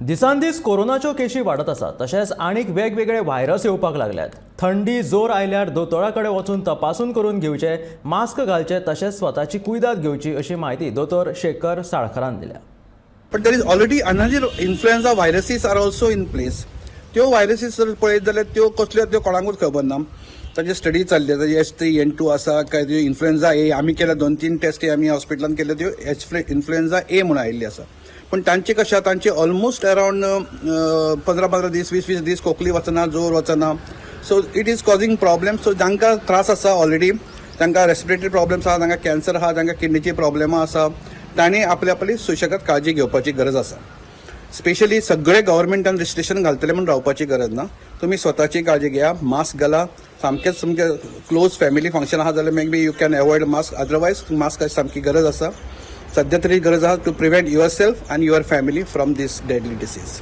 दिसान दीस कोरोनाच्यो केशी वाडत आसात तशेंच आनीक वेगवेगळे व्हायरस येवपाक लागल्यात। थंडी जोर आयल्यार दोतोरा कडेन वचून तपासून करून घेवचे, मास्क घालचे तशेंच स्वताची कुयदाद घेवची अशी माहिती दोतोर शेखर साळकारान दिल्या। But there is already another influenza viruses are also in place. त्यो व्हायरसीस जर पळयत जाल्यार त्यो कसल्यो त्यो कोणाकूच खबर ना। ताजे स्टडी चल्ले ताजे H3 N2 आसा काय त्यो इन्फ्लुएन्झा ए आमी केल्या 2-3 टेस्ट आमी हॉस्पिटलान केले त्यो इन्फ्लुएन्झा ए म्हणून आयिल्ली आसा। पण तांचे कशें आसा तांचे ऑलमोस्ट अराउंड 15-15 दीस 20-20 दीस खोकली वचना जोर वचना। So it is causing problem. So जांकां त्रास आसा ऑलरेडी तांकां रेस्पिरेटरी प्रॉब्लेम्स आसा, तांकां कॅन्सर आसा, तांकां किडनीची प्रॉब्लेमां आसा, तांणी आपली सुशेगाद काळजी घेवपाची गरज आसा। स्पेशली सगळे गव्हर्मेंटान रिस्ट्रिक्शन घालतले म्हणून रावपाची गरज ना। तुमी स्वताची काळजी घेया, मास्क घाला। सामकेच तुमचे क्लोज फॅमिली फंक्शन आहा जाल्यार maybe you can avoid mask, otherwise मास्काची सामकी गरज आसा। सध्या तरी गरज आहा to prevent yourself and your family from this deadly disease.